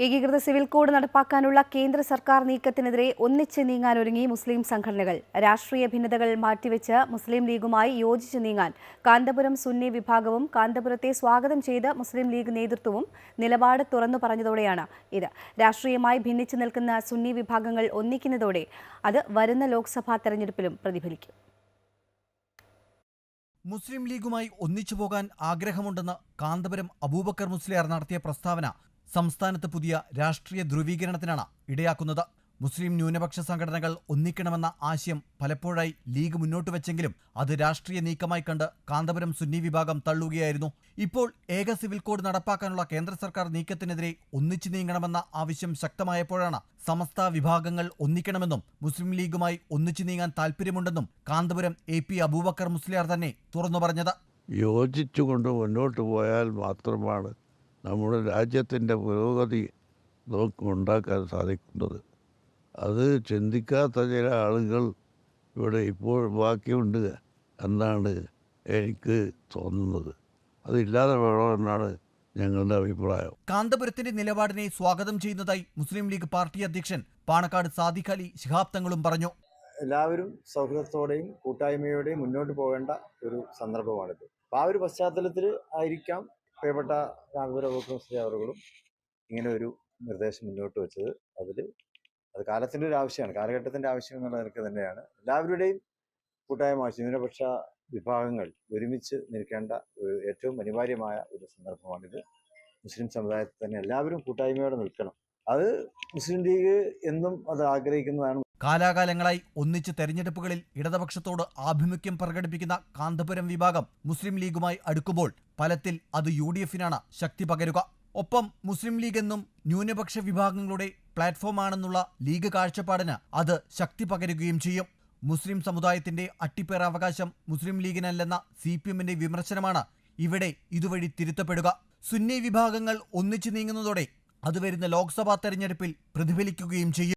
ഏകീകൃത civil code നടപ്പാക്കാനുള്ള കേന്ദ്ര സർക്കാർ നീക്കത്തിനെതിരെ ഒന്നിച്ച് നീങ്ങാനൊരുങ്ങി മുസ്ലിം സംഘടനകൾ. രാഷ്ട്രീയ ഭിന്നതകൾ മാറ്റിവെച്ച് മുസ്ലിം ലീഗുമായി യോജിച്ച് നീങ്ങാൻ കാന്തപുരം സുന്നി വിഭാഗവും കാന്തപുരത്തെ സ്വാഗതം ചെയ്ത് മുസ്ലിം ലീഗ് നേതൃത്വവും നിലപാട് തുറന്നു പറഞ്ഞതോടെയാണ് ഇത്. രാഷ്ട്രീയമായി ഭിന്നിച്ചു നിൽക്കുന്ന സുന്നി വിഭാഗങ്ങൾ ഒന്നിക്കുന്നതോടെ അത് വരുന്ന ലോക്സഭാ തെരഞ്ഞെടുപ്പിലും പ്രതിഫലിക്കും. മുസ്ലിം ലീഗുമായി ഒന്നിച്ചു പോകാൻ ആഗ്രഹമുണ്ടെന്ന് കാന്തപുരം അബൂബക്കർ മുസ്ലിയാർ നടത്തിയ പ്രസ്താവന സംസ്ഥാനത്ത് പുതിയ രാഷ്ട്രീയ ധ്രുവീകരണത്തിനാണ് ഇടയാക്കുന്നത്. മുസ്ലിം ന്യൂനപക്ഷ സംഘടനകൾ ഒന്നിക്കണമെന്ന ആശയം പലപ്പോഴായി ലീഗ് മുന്നോട്ട് വെച്ചെങ്കിലും അത് രാഷ്ട്രീയ നീക്കമായി കണ്ട് കാന്തപുരം സുന്നി വിഭാഗം തള്ളുകയായിരുന്നു. ഇപ്പോൾ ഏക സിവിൽ കോഡ് നടപ്പാക്കാനുള്ള കേന്ദ്ര സർക്കാർ നീക്കത്തിനെതിരെ ഒന്നിച്ചു നീങ്ങണമെന്ന ആവശ്യം ശക്തമായപ്പോഴാണ് സമസ്ത വിഭാഗങ്ങൾ ഒന്നിക്കണമെന്നും മുസ്ലിം ലീഗുമായി ഒന്നിച്ചു നീങ്ങാൻ താൽപ്പര്യമുണ്ടെന്നും കാന്തപുരം AP അബൂബക്കർ മുസ്ലിയാർ തന്നെ തുറന്നു പറഞ്ഞത്. യോജിച്ചുകൊണ്ട് മുന്നോട്ട് പോയാൽ മാത്രമാണ് നമ്മുടെ രാജ്യത്തിൻ്റെ പുരോഗതി നമുക്ക് ഉണ്ടാക്കാൻ സാധിക്കുന്നത്. അത് ചിന്തിക്കാത്ത ചില ആളുകൾ ഇവിടെ ഇപ്പോൾ ബാക്കിയുണ്ട് എന്നാണ് എനിക്ക് തോന്നുന്നത്. അതില്ലാതെ വേണമെന്നാണ് ഞങ്ങളുടെ അഭിപ്രായം. കാന്തപുരത്തിന്റെ നിലപാടിനെ സ്വാഗതം ചെയ്യുന്നതായി മുസ്ലിം ലീഗ് പാർട്ടി അധ്യക്ഷൻ പാണക്കാട് സാദിഖ് അലി ശിഹാബ് തങ്ങളും പറഞ്ഞു. എല്ലാവരും സൗഹൃദത്തോടെയും കൂട്ടായ്മയോടെയും മുന്നോട്ട് പോകേണ്ട ഒരു സന്ദർഭമാണിത്. ആ ഒരു പശ്ചാത്തലത്തിൽ ആയിരിക്കാം പ്രിയപ്പെട്ട കാന്തപുരം അബൂബക്കർ മുസ്ലിയാർ അവர்களுം ഇങ്ങനെ ഒരു നിർദ്ദേശം മുന്നോട്ട് വെച്ചത്. അത് കാലത്തിൻ്റെ ഒരു ആവശ്യമാണ്, കാലഘട്ടത്തിൻ്റെ ആവശ്യം എന്നുള്ള നിലക്ക് തന്നെയാണ്. എല്ലാവരുടെയും കൂട്ടായ്മ ന്യൂനപക്ഷ വിഭാഗങ്ങൾ ഒരുമിച്ച് നിൽക്കേണ്ട ഒരു ഏറ്റവും അനിവാര്യമായ ഒരു സന്ദർഭമാണിത്. മുസ്ലിം സമുദായത്തിൽ തന്നെ എല്ലാവരും കൂട്ടായ്മയോടെ നിൽക്കണം. അത് മുസ്ലിം ലീഗ് എന്നും അത് ആഗ്രഹിക്കുന്നതാണ്. കാലാകാലങ്ങളായി ഒന്നിച്ച് തെരഞ്ഞെടുപ്പുകളിൽ ഇടതുപക്ഷത്തോട് ആഭിമുഖ്യം പ്രകടിപ്പിക്കുന്ന കാന്തപുരം വിഭാഗം മുസ്ലിം ലീഗുമായി അടുക്കുമ്പോൾ ഫലത്തിൽ അത് UDFനാണ് ശക്തി പകരുക. ഒപ്പം മുസ്ലിം ലീഗ് എന്നും ന്യൂനപക്ഷ വിഭാഗങ്ങളുടെ പ്ലാറ്റ്ഫോമാണെന്നുള്ള ലീഗ് കാഴ്ചപ്പാടിന് അത് ശക്തി പകരുകയും ചെയ്യും. മുസ്ലിം സമുദായത്തിന്റെ അട്ടിപ്പേർ അവകാശം മുസ്ലിം ലീഗിനല്ലെന്ന CPMന്റെ വിമർശനമാണ് ഇവിടെ ഇതുവഴി തിരുത്തപ്പെടുക. സുന്നി വിഭാഗങ്ങൾ ഒന്നിച്ചു നീങ്ങുന്നതോടെ അത് വരുന്ന ലോക്സഭാ തെരഞ്ഞെടുപ്പിൽ പ്രതിഫലിക്കുകയും ചെയ്യും.